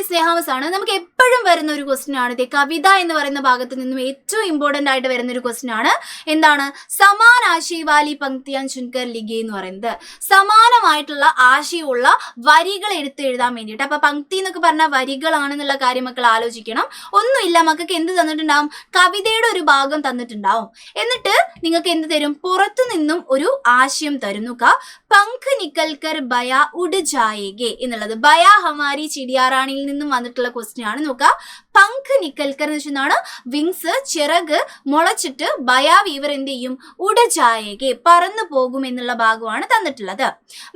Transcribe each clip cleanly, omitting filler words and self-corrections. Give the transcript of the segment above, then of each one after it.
സ്നേഹാവസാണ്. നമുക്ക് എപ്പോഴും വരുന്ന ഒരു ക്വസ്റ്റ്യൻ ആണ്. ഇത് കവിത എന്ന് പറയുന്ന ഭാഗത്ത് നിന്നും ഏറ്റവും ഇമ്പോർട്ടന്റ് ആയിട്ട് വരുന്ന ഒരു ക്വസ്റ്റ്യൻ ആണ്. എന്താണ്? സമാന ആശയ വാലി പങ്ക്തിയാൻ ചുൻകർ ലിഖേ എന്ന് പറയുന്നത്. സമാനമായിട്ടുള്ള ആശയമുള്ള വരികൾ എഴുതാൻ വേണ്ടിയിട്ട്. അപ്പൊ പങ്ക്തി എന്നൊക്കെ പറഞ്ഞാൽ വരികളാണെന്നുള്ള കാര്യം മക്കൾ ആലോചിക്കണം. ഒന്നുമില്ല, മക്കൾക്ക് എന്ത് തന്നിട്ടുണ്ടാവും? കവിതയുടെ ഒരു ഭാഗം തന്നിട്ടുണ്ടാവും. എന്നിട്ട് നിങ്ങൾക്ക് എന്ത് തരും? പുറത്തു നിന്നും ഒരു ആശയം തരുന്നു. പങ്ക് നിക്കൽക്കർ ബയ ഉഡ് ജായേഗെ എന്നുള്ളത് ബയ ഹമാരി ചിടിയാറാണിയിൽ നിന്നും വന്നിട്ടുള്ള ക്വസ്റ്റ്യൻ ആണ്. നോക്കുക, പങ്ക് നിക്കൽക്കർ എന്ന് വെച്ചാൽ വിങ്സ്, ചിറക് മുളച്ചിട്ട് ബയ വീവർ എന്ത് ചെയ്യും? ഉഡ് ജായേഗെ പറന്നു പോകും എന്നുള്ള ഭാഗമാണ് തന്നിട്ടുള്ളത്.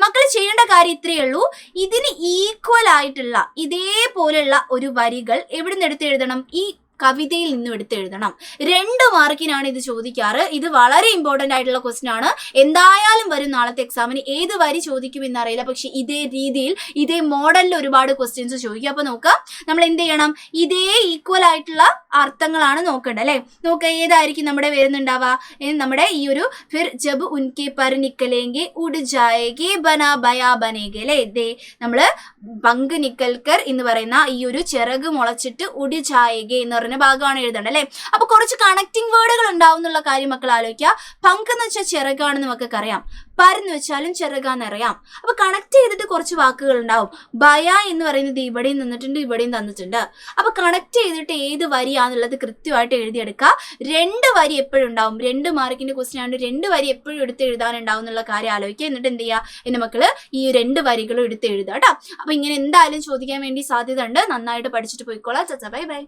മക്കൾ ചെയ്യേണ്ട കാര്യം ഇത്രയേ ഉള്ളൂ. ഇതിന് ഈക്വൽ ആയിട്ടുള്ള ഇതേപോലെയുള്ള ഒരു വരികൾ എവിടെ നിന്ന് എടുത്തെഴുതണം? ഈ കവിതയിൽ നിന്നും എടുത്തെഴുതണം. 2 മാർക്കിനാണ് ഇത് ചോദിക്കാറ്. ഇത് വളരെ ഇമ്പോർട്ടന്റ് ആയിട്ടുള്ള ക്വസ്റ്റ്യൻ ആണ്. എന്തായാലും വരും നാളത്തെ എക്സാമിന്. ഏത് വരി ചോദിക്കും എന്നറിയില്ല, പക്ഷെ ഇതേ രീതിയിൽ ഇതേ മോഡലിൽ ഒരുപാട് ക്വസ്റ്റ്യൻസ് ചോദിക്കും. അപ്പൊ നോക്കാം, നമ്മൾ എന്ത് ചെയ്യണം? ഇതേ ഈക്വൽ ആയിട്ടുള്ള അർത്ഥങ്ങളാണ് നോക്കേണ്ടത് അല്ലെ. നോക്കുക, ഏതായിരിക്കും നമ്മുടെ വരുന്നുണ്ടാവുക? നമ്മുടെ ഈ ഒരു ഫിർ ജബ് ഉൻകെ പർ നിക്കലേങ്കെ ഉഡ് ജായേഗെ ബനാ ബയാ ബനേഗെ അല്ലെ. ഇതേ നമ്മള് പങ്ക് നിക്കൽക്കർ എന്ന് പറയുന്ന ഈ ഒരു ചിറക് മുളച്ചിട്ട് ഉഡ് ജായേഗെ എന്ന് ഭാഗമാണ് എഴുതേണ്ടത് അല്ലെ. അപ്പൊ കുറച്ച് കണക്റ്റിംഗ് വേർഡുകൾ ഉണ്ടാവും എന്നുള്ള കാര്യം മക്കൾ ആലോചിക്കുക. പങ്ക് എന്ന് വെച്ചാൽ ചിറകാണെന്ന് മക്കൾക്ക് അറിയാം. പരെന്ന് വെച്ചാലും ചിറകാന്നറിയാം. അപ്പൊ കണക്ട് ചെയ്തിട്ട് കുറച്ച് വാക്കുകൾ ഉണ്ടാവും. ബയ എന്ന് പറയുന്നത് ഇവിടെയും തന്നിട്ടുണ്ട്, ഇവിടെയും തന്നിട്ടുണ്ട്. അപ്പൊ കണക്ട് ചെയ്തിട്ട് ഏത് വരിയാന്നുള്ളത് കൃത്യമായിട്ട് എഴുതിയെടുക്കുക. 2 വരി എപ്പോഴും ഉണ്ടാവും. 2 മാർക്കിന്റെ ക്വസ്റ്റ്യൻ ആണ്. 2 വരി എപ്പോഴും എടുത്ത് എഴുതാനുണ്ടാവും എന്നുള്ള കാര്യം ആലോചിക്കുക. എന്നിട്ട് എന്ത് ചെയ്യുക? എന്റെ മക്കള് ഈ 2 വരികളും എടുത്ത് എഴുതുക കേട്ടോ. അപ്പൊ ഇങ്ങനെ എന്തായാലും ചോദിക്കാൻ വേണ്ടി സാധ്യത ഉണ്ട്. നന്നായിട്ട് പഠിച്ചിട്ട് പോയിക്കോളാം. Bye by.